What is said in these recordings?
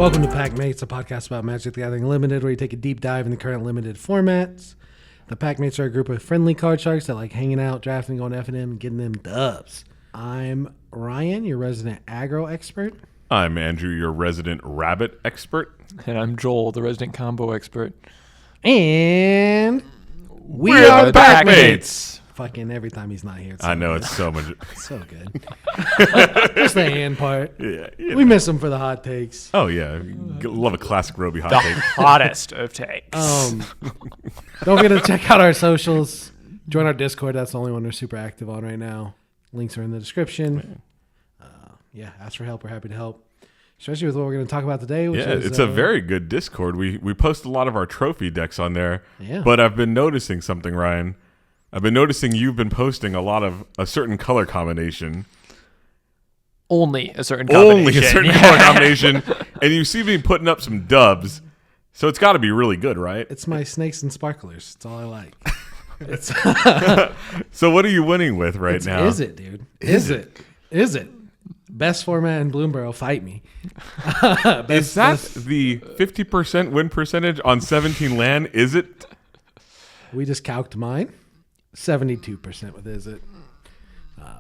Welcome to Packmates, a podcast about Magic the Gathering Limited, where you take a deep dive in the current limited formats. The Packmates are a group of friendly card sharks that like hanging out, drafting, going F&M, and getting them dubs. I'm Ryan, your resident aggro expert. I'm Andrew, your resident rabbit expert. And I'm Joel, the resident combo expert. And We're the Packmates. Fucking every time he's not here. It's I know, it's so much. so good. Just the and part. Yeah, We miss him for the hot takes. Oh, yeah. Love a classic Roby hot The take. hottest of takes. Don't forget to check out our socials. Join our Discord. That's the only one we're super active on right now. Links are in the description. Ask for help. We're happy to help. Especially with what we're going to talk about today. Which is, it's a very good Discord. We post a lot of our trophy decks on there. Yeah. But I've been noticing something, Ryan. I've been noticing you've been posting a lot of a certain color combination. Only a certain color combination. And you see me putting up some dubs. So it's got to be really good, right? It's my snakes and sparklers. It's all I like. It's So what are you winning with now? Izzet, dude. Izzet. Best format in Bloomburrow. Fight me. Is that the 50% win percentage on 17 land? Is it? We just calced mine. 72% with Izzet.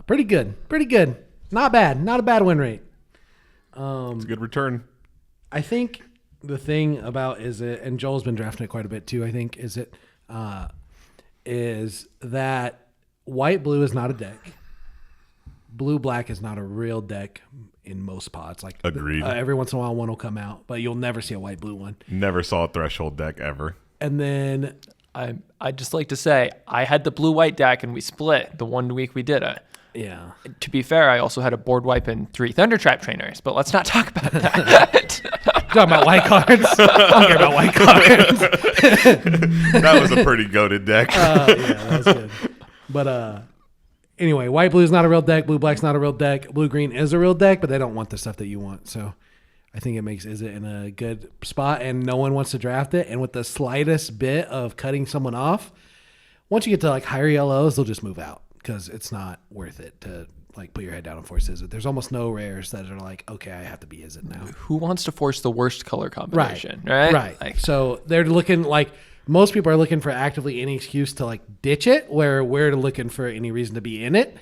Pretty good. Not bad. Not a bad win rate. It's a good return. I think the thing about Izzet, and Joel's been drafting it quite a bit too, I think, is that white-blue is not a deck. Blue-black is not a real deck in most pods. Like Agreed. Every once in a while one will come out, but you'll never see a white-blue one. Never saw a threshold deck ever. And then I'd just like to say, I had the blue-white deck and we split the 1 week we did it. yeah. To be fair, I also had a board wipe and 3 Thunder Trap trainers, but let's not talk about that. Talking about white cards. I don't care about white cards. That was a pretty goated deck. That was good. But anyway, white blue is not a real deck. Blue black's not a real deck. Blue green is a real deck, but they don't want the stuff that you want. So I think it makes Izzet in a good spot, and no one wants to draft it. And with the slightest bit of cutting someone off, once you get to like higher yellows, they'll just move out because it's not worth it to like put your head down and force Izzet. There's almost no rares that are like, okay, I have to be Izzet now. Who wants to force the worst color combination, right? Right. Like, so they're looking like most people are looking for actively any excuse to like ditch it, where we're looking for any reason to be in it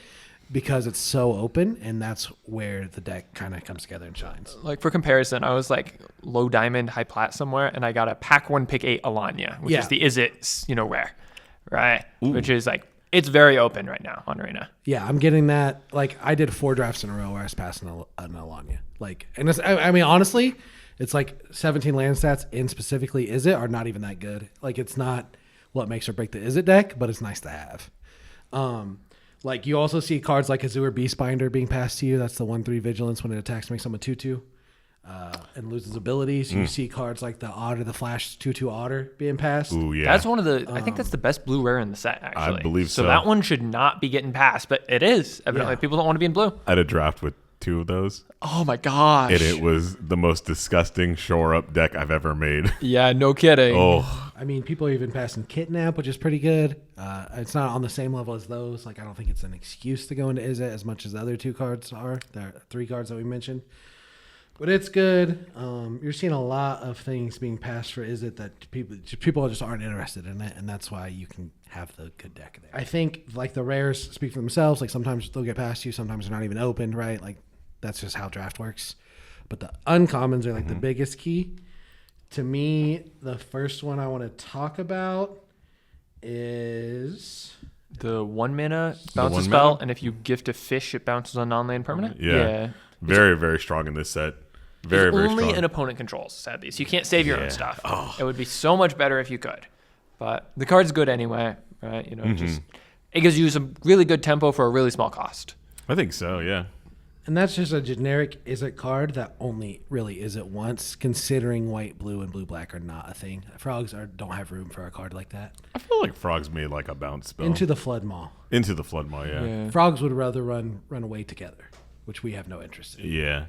because it's so open, and that's where the deck kind of comes together and shines. like for comparison, I was like low diamond, high plat somewhere, and I got a pack 1 pick 8 Alanya, which is the Izzet, rare, right? Ooh. Which is like, it's very open right now on Arena. Yeah, I'm getting that. Like I did 4 drafts in a row where I was passing an Alanya. Like, and it's, I mean, honestly, it's like 17 land stats in specifically Izzet are not even that good. Like it's not what makes or break the Izzet deck, but it's nice to have. Like you also see cards like Azure Beastbinder being passed to you. That's the 1/3 vigilance when it attacks makes them a 2/2 and loses abilities. You see cards like the Otter, the Flash 2/2 Otter being passed. Ooh, yeah. That's one of the, I think that's the best blue rare in the set, actually. I believe so. So that one should not be getting passed, but it is. Evidently, Yeah. people don't want to be in blue. I had a draft with 2 of those. Oh my gosh. And it was the most disgusting shore-up deck I've ever made. Yeah, no kidding. Oh, I mean, people are even passing Kidnap, which is pretty good. It's not on the same level as those. Like, I don't think it's an excuse to go into Izzet as much as the other 2 cards are. There are 3 cards that we mentioned. But it's good. You're seeing a lot of things being passed for Izzet that people just aren't interested in it, and that's why you can have the good deck there. I think, like, the rares speak for themselves. Like, sometimes they'll get past you. Sometimes they're not even opened, right? Like, that's just how draft works. But the uncommons are, like, the biggest key. To me, the first one I want to talk about is The 1 mana bounce a 1 spell, mana? and if you gift a fish, it bounces on non-land permanent. Yeah. Very, very strong in this set. Very, very Only strong. an opponent controls, sadly. So you can't save your own stuff. Oh. It would be so much better if you could. But the card's good anyway, right? It gives you some really good tempo for a really small cost. I think so, yeah. And that's just a generic Izzet card that only really Izzet once, considering white, blue, and blue, black are not a thing. Frogs don't have room for a card like that. I feel like Frogs made like a bounce spell. Into the Flood Maw. Into the Flood Maw, yeah. Frogs would rather run away together, which we have no interest in. Yeah.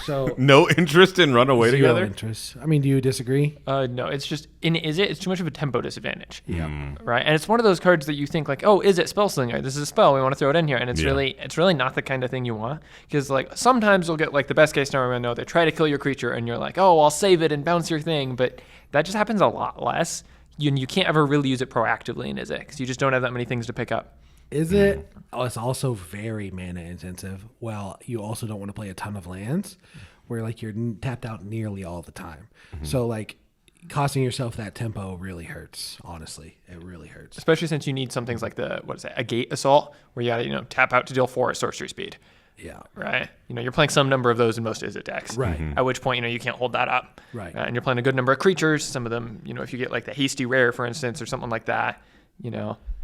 So No interest in run away zero together? interest. I mean, do you disagree? No, it's just in Izzet, it's too much of a tempo disadvantage. Yeah. Right, and it's one of those cards that you think like, oh, Izzet spell slinger. This is a spell. We want to throw it in here, and it's really not the kind of thing you want, because like sometimes you'll get like the best case scenario. They try to kill your creature, and you're like, oh, I'll save it and bounce your thing, but that just happens a lot less. You can't ever really use it proactively in Izzet because you just don't have that many things to pick up. Is it? Oh, it's also very mana intensive. Well, you also don't want to play a ton of lands where like you're tapped out nearly all the time. So like costing yourself that tempo really hurts. Honestly, it really hurts. Especially since you need some things like a gate assault where you gotta tap out to deal 4 at sorcery speed. Yeah. Right. You're playing some number of those in most Izzet decks. Right. At which point you can't hold that up. Right. And you're playing a good number of creatures. Some of them, if you get like the hasty rare, for instance, or something like that,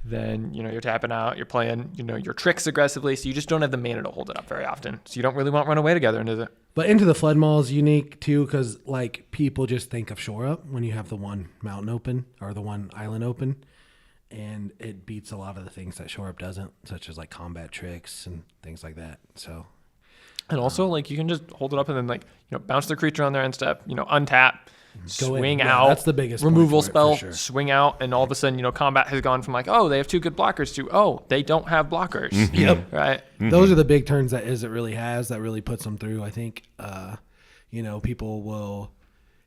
then you're tapping out. You're playing your tricks aggressively, so you just don't have the mana to hold it up very often. So you don't really want to run away together into it. But Into the Flood Maul is unique too, because like people just think of Shore Up when you have the one mountain open or the one island open, and it beats a lot of the things that Shore Up doesn't, such as like combat tricks and things like that. So, and also like you can just hold it up and then bounce the creature on their end step, untap. Swing out. That's the biggest removal point for spell. it, for sure. Swing out, and all of a sudden, combat has gone from like, oh, they have 2 good blockers to, oh, they don't have blockers. Yep. Right. Those are the big turns that Izzet really has that really puts them through. I think, people will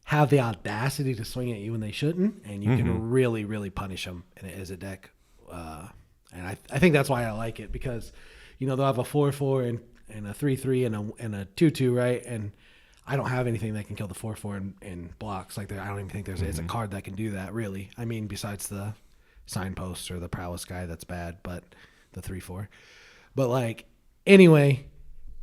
have the audacity to swing at you when they shouldn't, and you can really, really punish them in an Izzet deck. And I think that's why I like it, because, they'll have a 4/4 and a 3/3 and a 2/2, right? And I don't have anything that can kill the 4/4 in blocks. Like I don't even think there's a card that can do that, really. I mean, besides the Signpost or the Prowess guy, that's bad, but the 3/4. But like, anyway,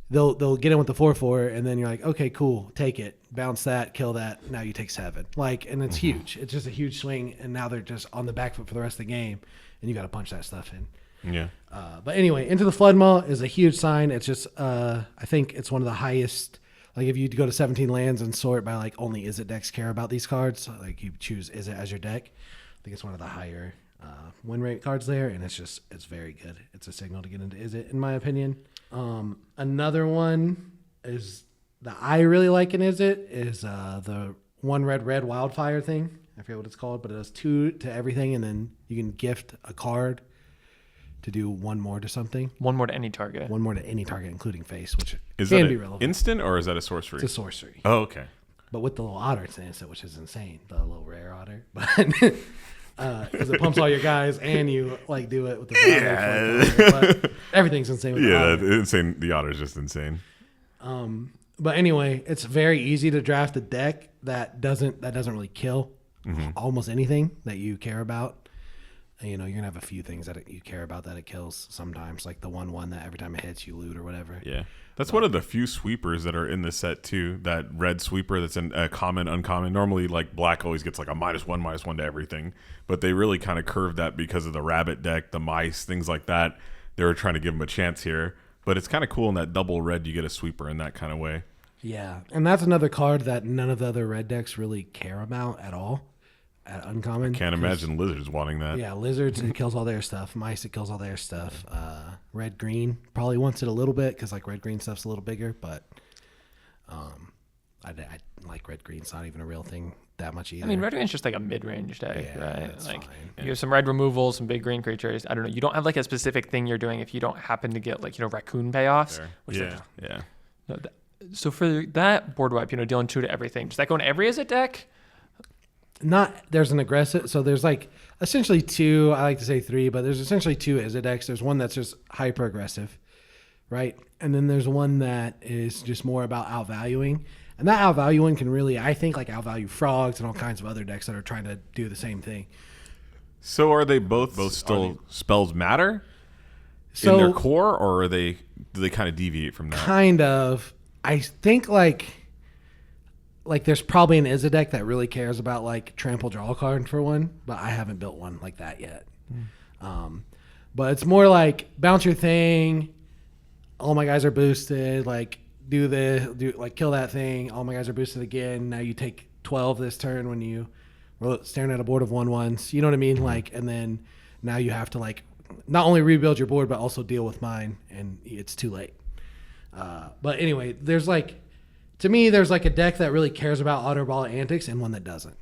they'll get in with the 4/4, and then you're like, okay, cool, take it, bounce that, kill that. Now you take 7. And it's huge. It's just a huge swing, and now they're just on the back foot for the rest of the game, and you got to punch that stuff in. Yeah. But anyway, Into the Flood Maw is a huge sign. It's just, I think it's one of the highest. Like if you go to 17 lands and sort by like only Izzet decks care about these cards, like you choose Izzet as your deck, I think it's one of the higher win rate cards there, and it's very good. It's a signal to get into Izzet, in my opinion. Another one is that I really like in Izzet is the 1 red wildfire thing. I forget what it's called, but it does 2 to everything, and then you can gift a card to do 1 more to something. 1 more to any target. 1 more to any target, including face, which Is can that be an relevant. instant or is that a sorcery? It's a sorcery. Oh, okay. But with the little otter, it's an instant, which is insane. The little rare otter. But because it pumps all your guys and you like do it with the otter. But everything's insane with the otter. Insane. The otter's just insane. But anyway, it's very easy to draft a deck that doesn't really kill almost anything that you care about. You're gonna have a few things that you care about that it kills sometimes, like the 1/1 that every time it hits you loot or whatever. Yeah, that's one of the few sweepers that are in the set too. That red sweeper that's in a common, uncommon. Normally, like black always gets like a -1/-1 to everything, but they really kind of curved that because of the rabbit deck, the mice, things like that. They were trying to give them a chance here, but it's kind of cool in that double red you get a sweeper in that kind of way. Yeah, and that's another card that none of the other red decks really care about at all. At uncommon, Can't imagine lizards wanting that. Yeah, lizards, it kills all their stuff. Mice, it kills all their stuff. Red green probably wants it a little bit because like red green stuff's a little bigger, but I like red green's not even a real thing that much either. I mean, red green's just like a mid-range deck, Yeah, right? that's Like fine. you have some red removal, some big green creatures. I don't know. You don't have like a specific thing you're doing if you don't happen to get like raccoon payoffs. Sure. Which Yeah. No, so for that board wipe, dealing 2 to everything. Does that go in every Izzet deck? There's an aggressive, so there's like essentially 2, I like to say 3, but there's essentially 2 Izzet decks. There's one that's just hyper aggressive, right? And then there's one that is just more about outvaluing. And that outvaluing can really, I think, like outvalue frogs and all kinds of other decks that are trying to do the same thing. So are they both still spells matter So, in their core, or do they kind of deviate from that? kind of. I think like there's probably an Izzet deck that really cares about like trample draw card for one, but I haven't built one like that yet. But it's more like bounce your thing, all my guys are boosted, like do kill that thing, all my guys are boosted again. Now you take 12 this turn when you were staring at a board of 1/1s. You know what I mean? Like, and then now you have to like not only rebuild your board but also deal with mine, and it's too late. But anyway, there's like to me, there's like a deck that really cares about otter ball antics and one that doesn't.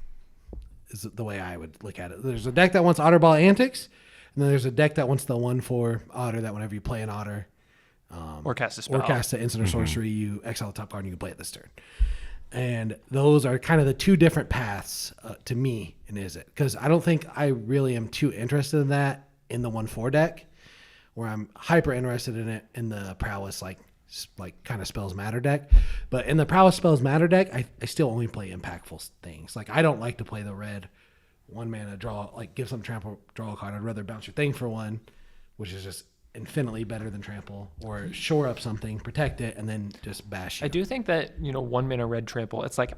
Is the way I would look at it. There's a deck that wants otter ball antics, and then there's a deck that wants the 1/4 otter that whenever you play an otter, or cast a spell. or cast an instant or sorcery, you exile the top card and you can play it this turn. And those are kind of the two different paths to me in Izzet, because I don't think I really am too interested in that in the 1/4 deck, where I'm hyper interested in it in the prowess like kind of spells matter deck. But in the prowess spells matter deck, I still only play impactful things. Like I don't like to play the red 1 mana draw, like give some trample, draw a card. I'd rather bounce your thing for 1, which is just infinitely better than trample, or shore up something, protect it, and then just bash you. I do think that 1 mana red trample. It's like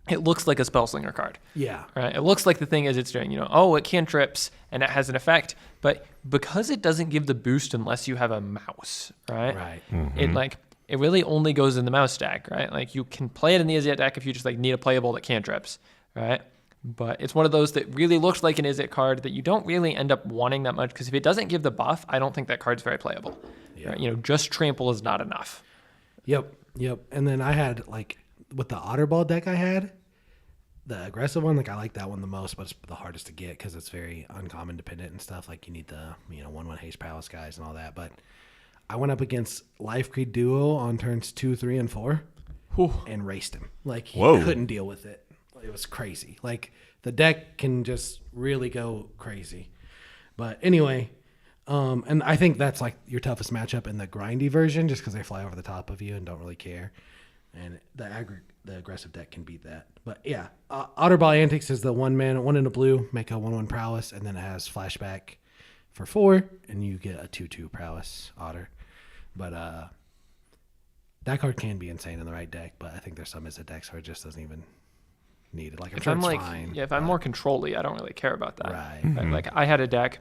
it looks like a spellslinger card. Yeah. Right. It looks like the thing is it's doing. It cantrips and it has an effect, but because it doesn't give the boost unless you have a mouse, right? Right. It really only goes in the mouse deck, right? Like you can play it in the Izzet deck if you just like need a playable that cantrips, right? But it's one of those that really looks like an Izzet card that you don't really end up wanting that much, because if it doesn't give the buff, I don't think that card's very playable. Yeah. Right? Just trample is not enough. Yep. And then I had with the Otterball deck I had, the aggressive one, I like that one the most, but it's the hardest to get because it's very uncommon dependent and stuff. Like you need the 1/1 haste prowess guys and all that. But I went up against Life Creed Duo on turns 2, 3, and 4 and raced him. He couldn't deal with it. It was crazy. The deck can just really go crazy. But anyway, and I think that's your toughest matchup in the grindy version, just because they fly over the top of you and don't really care. And the aggressive deck can beat that. But yeah, Otterball Antics is the 1 mana, 1 in a blue, make a 1/1 prowess, and then it has flashback for 4, and you get a 2/2 prowess otter. But that card can be insane in the right deck, but I think there's some Izzet decks where it just doesn't even need it. It's fine. If I'm more control-y, I don't really care about that. Right. Right? I had a deck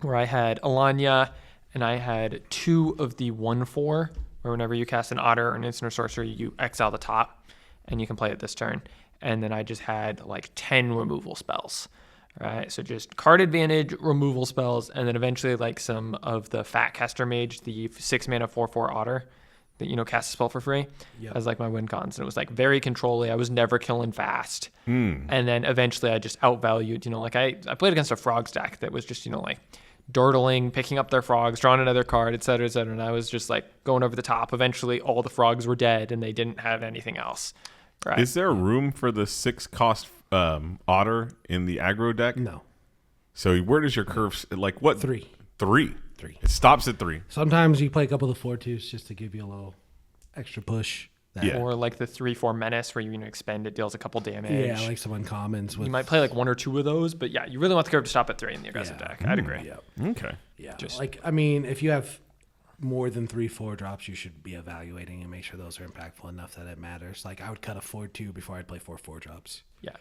where I had Alanya, and I had 2 of the 1/4, where whenever you cast an otter or an instant or sorcery, you exile the top, and you can play it this turn. And then I just had 10 removal spells, right? So just card advantage, removal spells, and then eventually some of the Fat Caster Mage, the 6 mana 4/4 otter that cast a spell for free, as my win cons. And it was very control-y. I was never killing fast. And then eventually I just outvalued. I played against a frogs deck that was just durdling, picking up their frogs, drawing another card, et cetera, et cetera. And I was just going over the top. Eventually all the frogs were dead and they didn't have anything else. Right. Is there room for the 6 cost otter in the aggro deck? No. So where does your curve what? 3. 3. 3. It stops at 3. Sometimes you play a couple of the 4/2s just to give you a little extra push. Yeah. Or the 3/4 menace where you expend, it deals a couple damage. Yeah, some uncommons. You might play 1 or 2 of those, but yeah, you really want the curve to stop at 3 in the aggressive deck. I'd agree. Yeah. Okay. Yeah. If you have more than 3/4 drops, you should be evaluating and make sure those are impactful enough that it matters. I would cut a 4/2 before I'd play 4/4 drops. Yeah.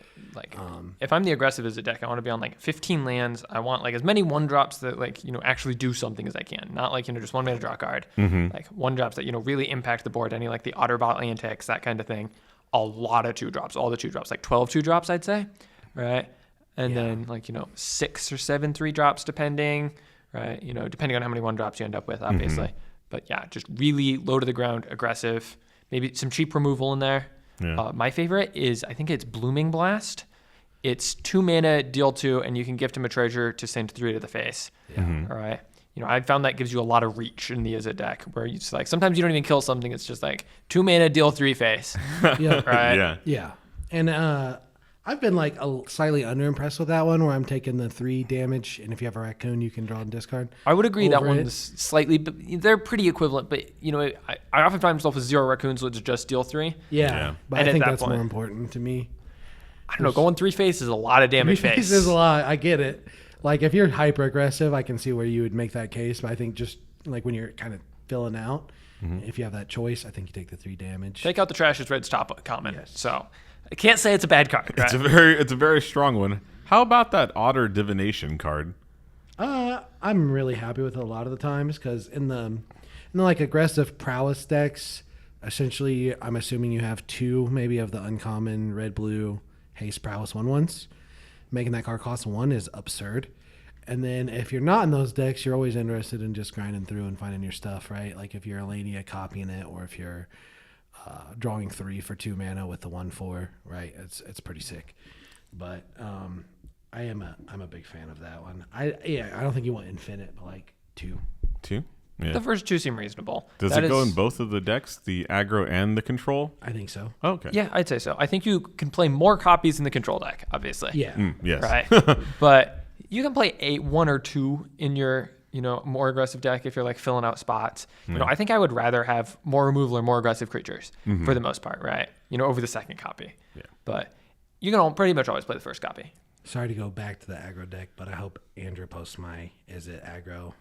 If I'm the aggressive as a deck, I want to be on 15 lands. I want as many 1-drops that actually do something as I can. Not just 1 mana draw card. 1-drops that really impact the board. Any the Otterball Antics, that kind of thing. A lot of 2-drops, all the 2-drops, 12 2-drops, I'd say. Right. And then 6 or 7 3-drops depending. Right. Depending on how many 1-drops you end up with, obviously. But yeah, just really low to the ground, aggressive. Maybe some cheap removal in there. Yeah. My favorite is, I think it's Blooming Blast. It's 2 mana, deal 2, and you can gift him a treasure to send 3 to the face. Yeah. All right. I found that gives you a lot of reach in the Izzet deck, where you just sometimes you don't even kill something. It's just 2 mana, deal 3 face. Yeah. Right. Yeah. Yeah. And I've been slightly underimpressed with that one, where I'm taking the 3 damage, and if you have a raccoon, you can draw and discard. I would agree that one's slightly, but they're pretty equivalent. But I often find myself with 0 raccoons, so it's just deal 3. Yeah. But and I think that's more important to me. I don't know. Going 3 face is a lot of damage. 3 face is a lot. I get it. If you're hyper aggressive, I can see where you would make that case. But I think just when you're kind of filling out, if you have that choice, I think you take the 3 damage. Take out the trash is Red's top comment. Yes. So I can't say it's a bad card. Right? It's a very strong one. How about that Otter Divination card? I'm really happy with it a lot of the times, because in the aggressive prowess decks, essentially I'm assuming you have 2 maybe of the uncommon red blue haste prowess 1/1s. Making that card cost 1 is absurd. And then if you're not in those decks, you're always interested in just grinding through and finding your stuff, right? If you're Alania, copying it, or if you're drawing 3 for 2 mana with the 1/4, right? It's pretty sick. But I'm a big fan of that one. I don't think you want infinite, but like 2. 2? Yeah. The first 2 seem reasonable. Does it go in both of the decks, the aggro and the control? I think so. Oh, okay. Yeah, I'd say so. I think you can play more copies in the control deck, obviously. Yeah. Yes. Right. But you can play 1 or 2 in your, more aggressive deck if you're like filling out spots. I think I would rather have more removal or more aggressive creatures for the most part, right? Over the second copy. Yeah. But you can pretty much always play the first copy. Sorry to go back to the aggro deck, but I hope Andrew posts my Izzet aggro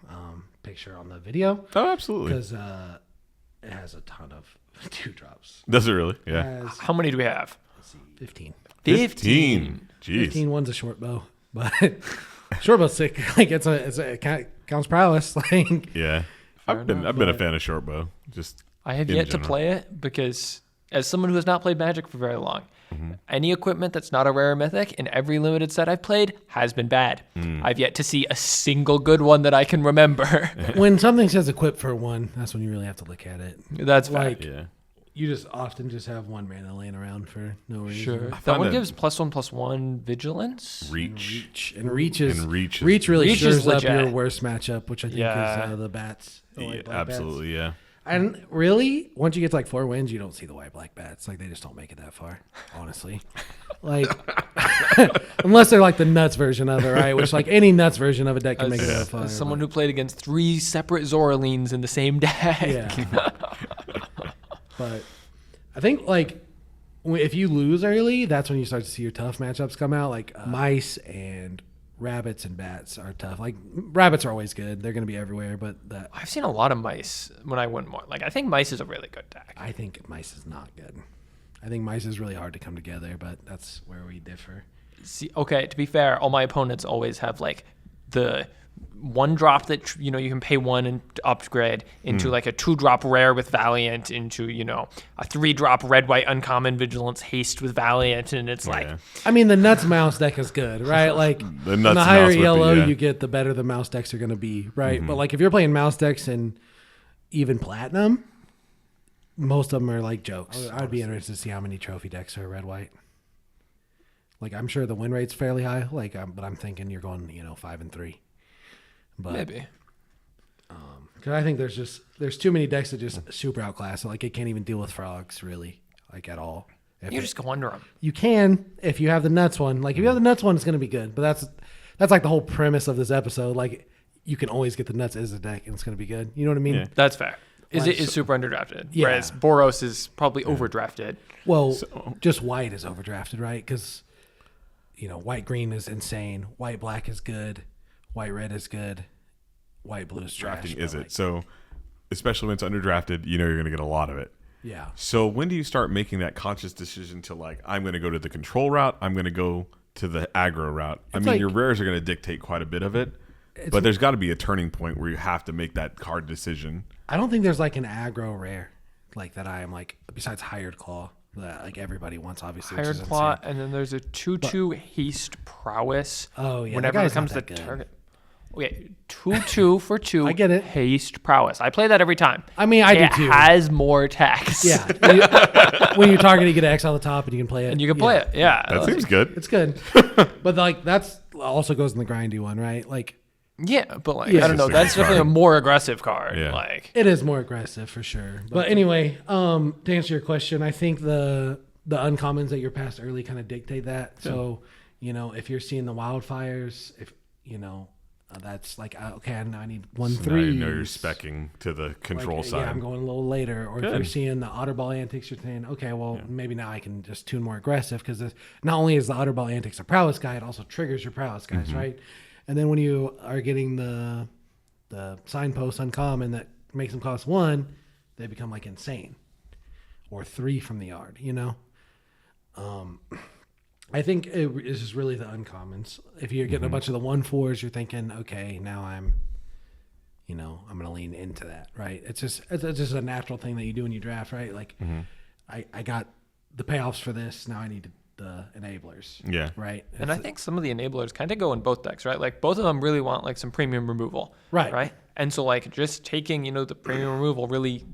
picture on the video. Oh, absolutely. Because it has a ton of 2-drops. Does it really? Yeah. How many do we have? Let's see, 15. 15. Jeez. 15, one's a short bow, but short bow's sick. Like it counts prowess. Like Yeah. I've been a fan of short bow. Just I have in yet general. to play it because as someone who has not played Magic for very long, any equipment that's not a rare mythic in every limited set I've played has been bad. I've yet to see a single good one that I can remember. when something says equip for 1, that's when you really have to look at it. That's fair. Like Yeah. you just often just have 1 mana laying around for no reason. Sure. I That find one that- gives +1/+1 vigilance. Reach. Reach really Reach is stirs up legit. your worst matchup, which I think Yeah. is the bats. The Yeah, white black bats. absolutely, yeah. And really, once you get to like 4 wins, you don't see the white black bats. Like they just don't make it that far, honestly. Like unless they're like the nuts version of it, right? Which like any nuts version of a deck can make it that far. As someone who played against 3 separate Zoralines in the same deck. Yeah. But I think like if you lose early, that's when you start to see your tough matchups come out. Like mice and rabbits and bats are tough. Like rabbits are always good; they're going to be everywhere. But I've seen a lot of mice when I went more. Like I think mice is a really good deck. I think mice is not good. I think mice is really hard to come together, but that's where we differ. See, okay, to be fair, all my opponents always have like the 1-drop that you can pay 1 and upgrade into like a 2-drop rare with Valiant into a 3-drop red-white uncommon vigilance haste with Valiant, and it's like I mean, the nuts mouse deck is good, right? Like The nuts the higher mouse with yellow the, you get, the better the mouse decks are going to be, right? But like if you're playing mouse decks and even platinum, most of them are like jokes. I'd be interested to see how many trophy decks are red-white. Like I'm sure the win rate's fairly high. Like, but I'm thinking you're going 5 and 3. But maybe. because I think there's too many decks that just super outclass it. Like it can't even deal with frogs really, like at all. You just go under them. You can if you have the nuts one. Like if you have the nuts one, it's going to be good. But that's like the whole premise of this episode. Like you can always get the nuts as a deck, and it's going to be good. You know what I mean? Yeah. That's fair. Is Like, it is super underdrafted, Yeah. whereas Boros is probably overdrafted. Well, just white is overdrafted, right? Because white green is insane. White black is good. White red is good. White blue is trash. Drafting but, is like, it? So, especially when it's underdrafted, you're going to get a lot of it. Yeah. So when do you start making that conscious decision to like, I'm going to go to the control route, I'm going to go to the aggro route? I mean, like- your rares are going to dictate quite a bit of it, but there's got to be a turning point where you have to make that hard decision. I don't think there's like an aggro rare like that. I am like besides hired claw that like everybody wants, obviously. which Hired is Claw, insane. and then there's a 2/2 haste prowess. Oh, yeah, that Whenever it guy's not comes to that good. target. Okay, 2/2 for 2. I get it. Haste prowess. I play that every time. I mean, I do it too. has more text. Yeah. When you target, you get an X on the top, and you can play it. And you can play Yeah. it. Yeah. That seems good. It's good, but like that's also goes in the grindy one, right? Like Yeah, but like Yeah. I don't know. It's a That's card. definitely a more aggressive card. Yeah. Like it is more aggressive for sure. But anyway, to answer your question, I think the uncommons that you're past early kind of dictate that. So if you're seeing the wildfires, if that's like okay, I need 1/3. So now you know you're speccing to the control Like, side. Yeah, I'm going a little later. Or if Good. you're seeing the Otterball antics, you're saying, okay, well, maybe now I can just tune more aggressive because not only is the Otterball antics a prowess guy, it also triggers your prowess guys, right? And then when you are getting the signpost uncommon that makes them cost 1, they become like insane. Or 3 from the yard, I think it is just really the uncommons. If you're getting a bunch of the 1/4s, you're thinking, okay, now I'm going to lean into that, right? It's just a natural thing that you do when you draft, right? Like I got the payoffs for this. Now I need the enablers. Yeah. Right. And I think some of the enablers kind of go in both decks, right? Like both of them really want like some premium removal. Right. Right. And so like just taking, the premium removal really,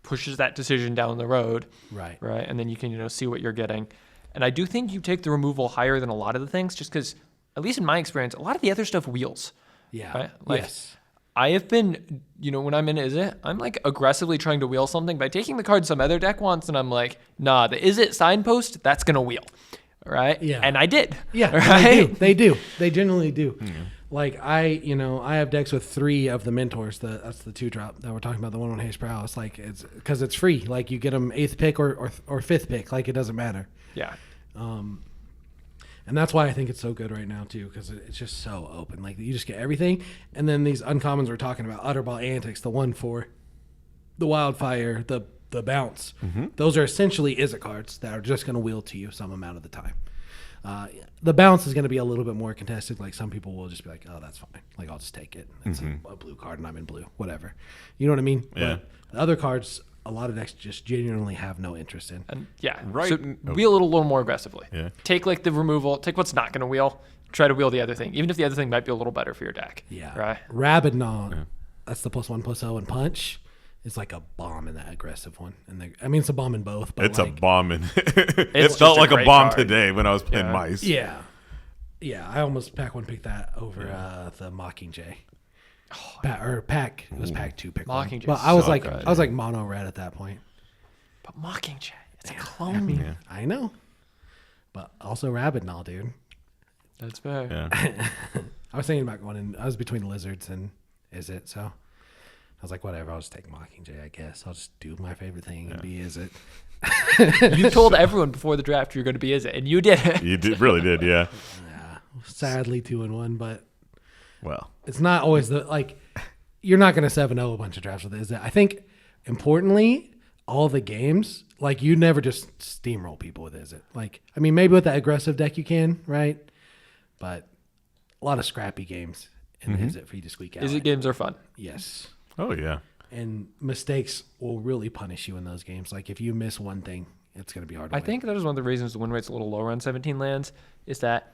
pushes that decision down the road. Right. Right. And then you can, see what you're getting. And I do think you take the removal higher than a lot of the things just because, at least in my experience, a lot of the other stuff wheels. Yeah. Right? Like, yes. I have been, when I'm in Izzet, I'm like aggressively trying to wheel something by taking the card some other deck wants, and I'm like, nah, the Izzet signpost, that's going to wheel. Right? Yeah. And I did. Yeah. Right? They do. They generally do. Like I have decks with 3 of the mentors. That's the 2-drop that we're talking about. The one on Haste Prowess. Like it's because it's free. Like you get them 8th pick or 5th pick. Like it doesn't matter. Yeah. And that's why I think it's so good right now too, because it's just so open. Like you just get everything, and then these uncommons we're talking about, Utterball Antics, the 1/4, the Wildfire, the Bounce. Those are essentially Izzet cards that are just going to wheel to you some amount of the time. The Bounce is going to be a little bit more contested. Like some people will just be like, "Oh, that's fine. Like I'll just take it. It's a blue card, and I'm in blue. Whatever." You know what I mean? Yeah. But the other cards, a lot of decks just genuinely have no interest in. And yeah, Right. So wheel it a little more aggressively. Yeah. Take like the removal. Take what's not going to wheel. Try to wheel the other thing, even if the other thing might be a little better for your deck. Yeah. Right. Rabid Gnaw. That's the +1/+0 and punch. It's like a bomb in that aggressive one. And it's a bomb in both. But It's like, a bomb. And it It's felt just a like a great bomb card. today when I was playing Yeah. mice. Yeah. Yeah. I almost picked that over the Mockingjay. Pack. It was Pack 2 pick one. Mockingjay But I was so like good. I was like mono red at that point. But Mockingjay, it's a clone. I know. But also Rabid Gnaw, dude. That's fair. Yeah. I was thinking about going in. I was between Lizards and Izzet, so I was like, whatever. I'll just take Mockingjay, I guess. I'll just do my favorite thing and be Izzet. You told everyone before the draft you're going to be Izzet, and you did it. You really did, yeah. Yeah, sadly 2-1, but Well, it's not always you're not going to 7-0 a bunch of drafts with Izzet. I think importantly, all the games, like you never just steamroll people with Izzet. Like, I mean, maybe with that aggressive deck you can, right? But a lot of scrappy games in Izzet for you to squeak out. Izzet games are fun. Yes. oh yeah. And mistakes will really punish you in those games. Like if you miss one thing, it's going to be hard to I win. think that is one of the reasons the win rate's a little lower on 17 lands is that,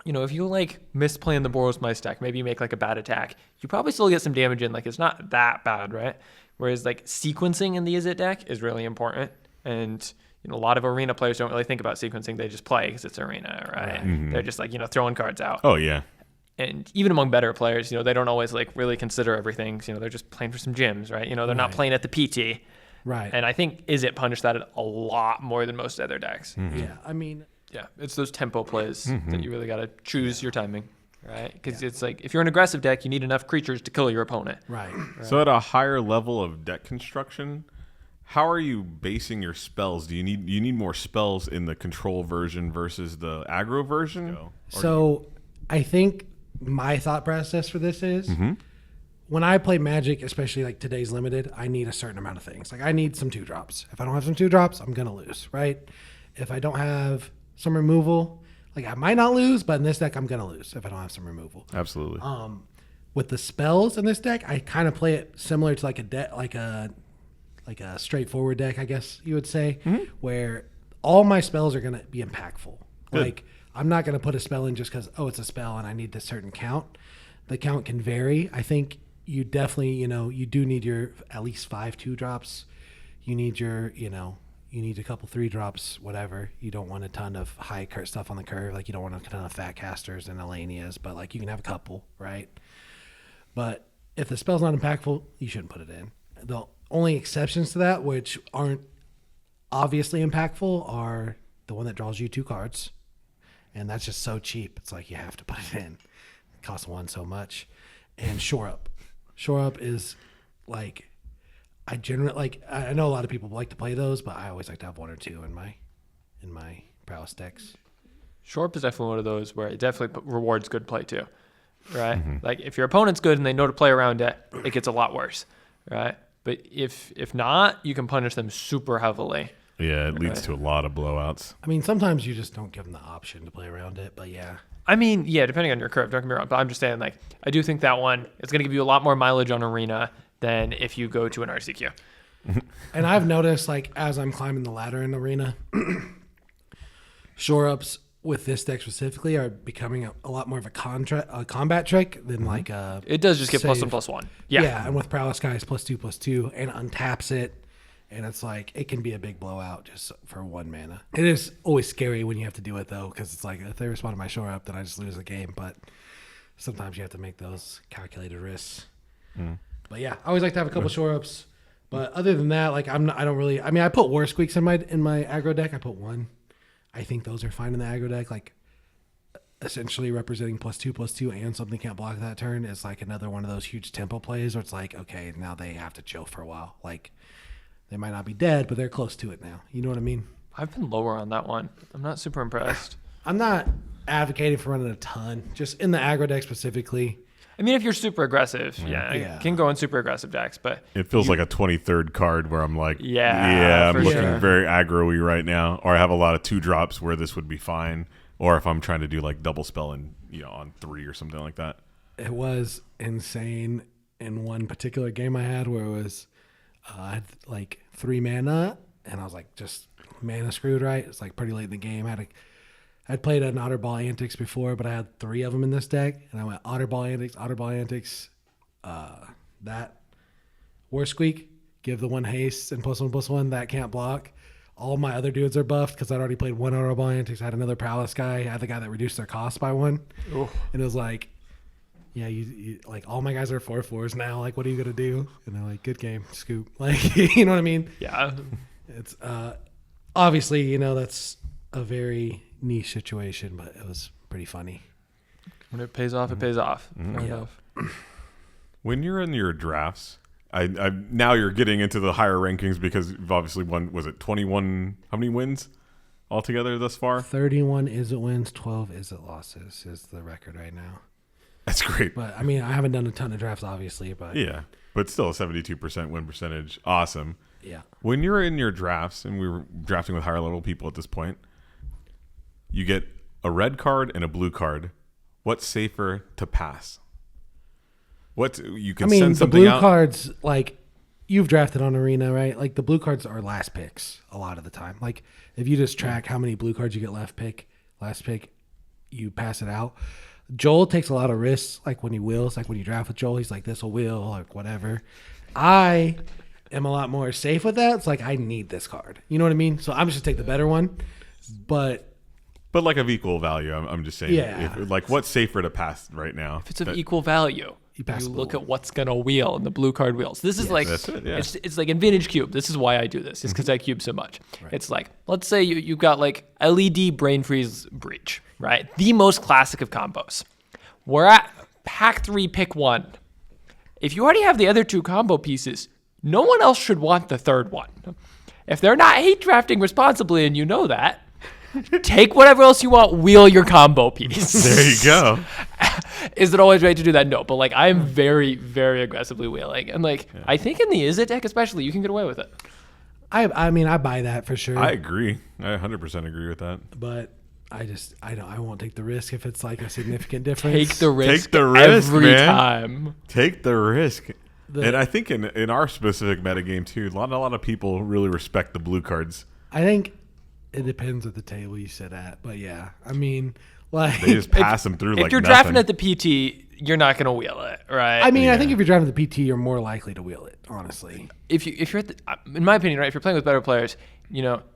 if you like miss playing the Boros Mice deck, maybe you make like a bad attack, you probably still get some damage in. Like it's not that bad, right? Whereas like sequencing in the Izzet deck is really important. And, a lot of arena players don't really think about sequencing. They just play because it's arena, right? They're just like, throwing cards out. Oh yeah. And even among better players, they don't always like really consider everything. They're just playing for some gyms, right? They're not playing at the PT. Right. And I think Izzet punished that a lot more than most other decks. Yeah. I mean, Yeah, it's those tempo plays that you really got to choose your timing, right? Because it's like if you're an aggressive deck, you need enough creatures to kill your opponent. right. So at a higher level of deck construction, how are you basing your spells? Do you need more spells in the control version versus the aggro version? So I think my thought process for this is when I play Magic, especially like today's limited, I need a certain amount of things. Like I need some 2-drops. If I don't have some 2-drops, I'm going to lose, right? If I don't have some removal, like I might not lose, but in this deck, I'm going to lose if I don't have some removal. Absolutely. With the spells in this deck, I kind of play it similar to like a straightforward deck, I guess you would say, where all my spells are going to be impactful. Good. Like I'm not going to put a spell in just because, it's a spell and I need this certain count. The count can vary. I think you definitely, you do need your at least 5 2-drops. You need your, you need a couple 3-drops, whatever. You don't want a ton of high stuff on the curve. Like you don't want a ton of fat casters and Elenias, but like you can have a couple, right? But if the spell's not impactful, you shouldn't put it in. The only exceptions to that, which aren't obviously impactful, are the one that draws you 2 cards. And that's just so cheap. It's like you have to put it in. It costs 1 so much. And Shore Up. Shore Up is like, I know a lot of people like to play those, but I always like to have 1 or 2 in my prowess decks. Shore Up is definitely one of those where it definitely rewards good play too, right? Like if your opponent's good and they know to play around it, it gets a lot worse, right? But if not, you can punish them super heavily. Yeah, it leads to a lot of blowouts. I mean, sometimes you just don't give them the option to play around it, but yeah. I mean, yeah, depending on your curve, don't get me wrong, but I'm just saying, like, I do think that one is going to give you a lot more mileage on arena than if you go to an RCQ. And I've noticed, like, as I'm climbing the ladder in arena, Shore Ups with this deck specifically are becoming a lot more of a combat trick than like a It does just get save. +1/+1. Yeah. Yeah, and with Prowess Guys +2/+2 and untaps it And it's like, it can be a big blowout just for 1 mana. It is always scary when you have to do it, though, because it's like, if they respond to my shore up, then I just lose the game. But sometimes you have to make those calculated risks. But yeah, I always like to have a couple shore ups. But other than that, like, I don't really, I mean, I put War Squeaks in my aggro deck. I put 1. I think those are fine in the aggro deck. Like, essentially representing +2/+2 and something can't block that turn is like another one of those huge tempo plays where it's like, okay, now they have to chill for a while. Like, they might not be dead, but they're close to it now. You know what I mean? I've been lower on that one. I'm not super impressed. I'm not advocating for running a ton, just in the aggro deck specifically. I mean, if you're super aggressive, I can go in super aggressive decks, but It feels like a 23rd card where I'm like, Yeah, I'm for looking sure. very aggro-y right now. Or I have a lot of 2-drops where this would be fine. Or if I'm trying to do like double spell and on 3 or something like that. It was insane in one particular game I had where it was I had like 3 mana and I was like just mana screwed, right? It's like pretty late in the game. I'd played an Otterball Antics before, but I had 3 of them in this deck, and I went Otterball Antics, that War Squeak, give the 1 haste and +1/+1 that can't block. All my other dudes are buffed because I'd already played 1 Otterball Antics. I had another Prowess guy. I had the guy that reduced their cost by 1. Ooh. And it was like, yeah, you like all my guys are 4/4s now. Like, what are you gonna do? And they're like, good game, scoop. Like, you know what I mean? Yeah. It's obviously, that's a very niche situation, but it was pretty funny. When it pays off, it pays off. Fair enough. When you're in your drafts, I now you're getting into the higher rankings because you've obviously won, was it 21, how many wins altogether thus far? 31 Izzet wins, 12 Izzet losses is the record right now. That's great. But I mean, I haven't done a ton of drafts, obviously, but Yeah, but still a 72% win percentage. Awesome. yeah. When you're in your drafts, and we were drafting with higher level people at this point, you get a red card and a blue card. What's safer to pass? You can I mean, send the something blue out. cards, like, you've drafted on Arena, right? Like, the blue cards are last picks a lot of the time. Like, if you just track how many blue cards you get last pick, you pass it out. Joel takes a lot of risks, like when he wheels, like when you draft with Joel, he's like, this will wheel, like whatever. I am a lot more safe with that. It's like, I need this card. You know what I mean? So I'm just going to take the better one. But like of equal value, I'm just saying. Yeah. Like, what's safer to pass right now? If it's of equal value, You pass you the look blue at what's going to wheel, and the blue card wheels. This is like, That's it, yeah. it's like in Vintage Cube. This is why I do this. It's because I cube so much. It's like, let's say you've got like LED Brain Freeze Breach, right? The most classic of combos. We're at pack 3, pick 1. If you already have the other 2 combo pieces, no one else should want the 3rd one. If they're not hate drafting responsibly and you know that, take whatever else you want, wheel your combo piece. There you go. Is it always right to do that? No, but like I'm very, very aggressively wheeling. And like I think in the Izzet deck especially, you can get away with it. I mean, I buy that for sure. I agree. I 100% agree with that. But I won't take the risk if it's like a significant difference. Take the risk, Take the risk, every man. time. Take the risk. And I think in our specific metagame too, a lot of people really respect the blue cards. I think it depends at the table you sit at, but yeah, I mean, like, They just pass them through like If you're nothing. drafting at the PT, you're not gonna wheel it, right? I mean, I Yeah. think if you're driving the PT, you're more likely to wheel it, honestly. if you're at the, in my opinion, right, if you're playing with better players,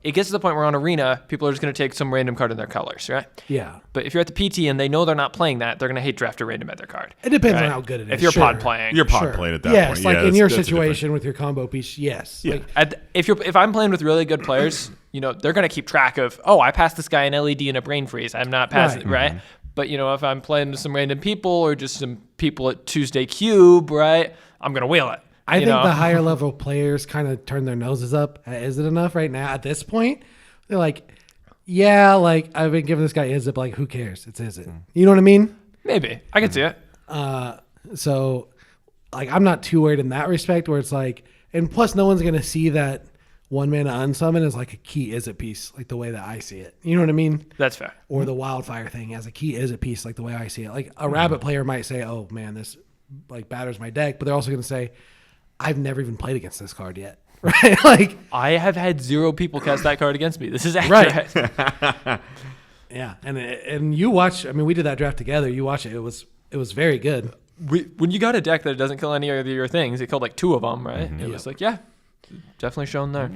it gets to the point where on Arena, people are just going to take some random card in their colors, right? Yeah, But if you're at the PT and they know they're not playing that, they're going to hate draft a random other card. it depends right? on how good it is. If you're sure. pod playing, You're pod Sure. playing at that yes, point. like Yeah, in your that's a situation with your combo piece, yes. Yeah. Like, if I'm playing with really good players, they're going to keep track of, oh, I passed this guy an LED and a brain freeze. I'm not passing, Right. right? But if I'm playing with some random people or just some people at Tuesday Cube, right, I'm going to wheel it. I think the higher level players kind of turn their noses up. Is it enough right now at this point? They're like, yeah, like I've been giving this guy Izzet, but like who cares? It's Izzet. You know what I mean? Maybe. I can see it. So like I'm not too worried in that respect where it's like, and plus no one's gonna see that 1 mana unsummon is like a key Izzet piece, like the way that I see it. You know what I mean? That's fair. Or the wildfire thing as a key Izzet piece, like the way I see it. Like a rabbit player might say, oh man, this like batters my deck, but they're also gonna say, I've never even played against this card yet. Right? Like I have had 0 people cast that card against me. This is accurate. Right. Yeah. And you watch, I mean, we did that draft together. You watch it. It was very good. When you got a deck that doesn't kill any of your things, it killed like 2 of them, right? It was like, Definitely shown there.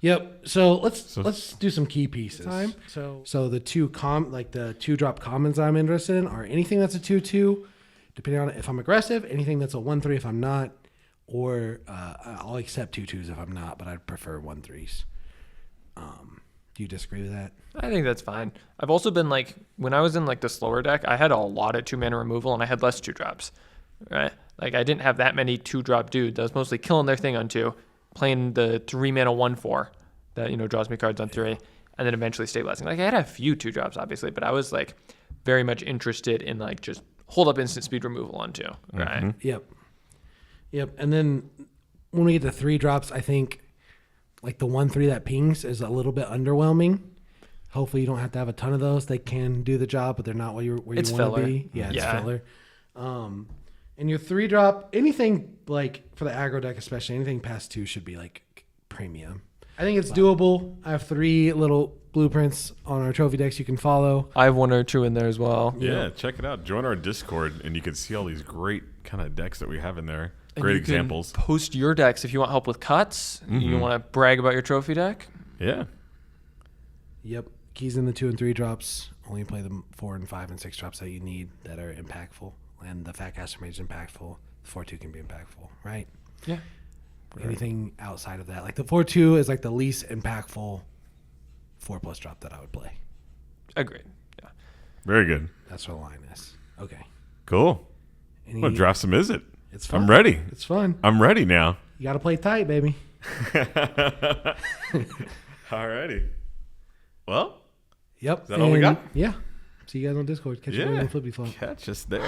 Yep. So let's do some key pieces. So the the 2-drop commons I'm interested in are anything that's a 2/2, depending on if I'm aggressive, anything that's a 1/3 if I'm not, or I'll accept 2/2s if I'm not, but I'd prefer 1/3s. Do you disagree with that? I think that's fine. I've also been like, when I was in like the slower deck, I had a lot of 2-mana removal and I had less 2-drops, right? Like I didn't have that many 2-drop dudes. I was mostly killing their thing on 2, playing the 3-mana 1/4 that, draws me cards on 3, and then eventually stabilizing. Like I had a few 2-drops obviously, but I was like very much interested in like just hold up instant speed removal on 2, right? Mm-hmm. Yep. And then when we get to 3-drops, I think like the 1/3 that pings is a little bit underwhelming. Hopefully you don't have to have a ton of those. They can do the job, but they're not where you want to be. Yeah, it's filler. And your 3-drop, anything like for the aggro deck especially, anything past 2 should be like premium. I think it's doable. I have 3 little blueprints on our trophy decks you can follow. I have 1 or 2 in there as well. Yeah, check it out. Join our Discord, and you can see all these great kind of decks that we have in there. And great you examples. Can post your decks if you want help with cuts. You want to brag about your trophy deck. Yeah. Yep. Keys in the 2 and 3 drops. Only play the 4 and 5 and 6 drops that you need that are impactful. And the Fat Caster Mage is impactful. The 4/2 can be impactful, right? Yeah. Anything outside of that. Like the 4/2 is like the least impactful 4+ drop that I would play. Agreed. Yeah. Very good. That's what the line is. Okay. Cool. I'm going to draft some Izzet. It's fun. I'm ready. It's fun. I'm ready now. You got to play tight, baby. Alrighty. Well. Yep. Is that all we got? Yeah. See you guys on Discord. Catch you on Flippy Flop. Catch us there.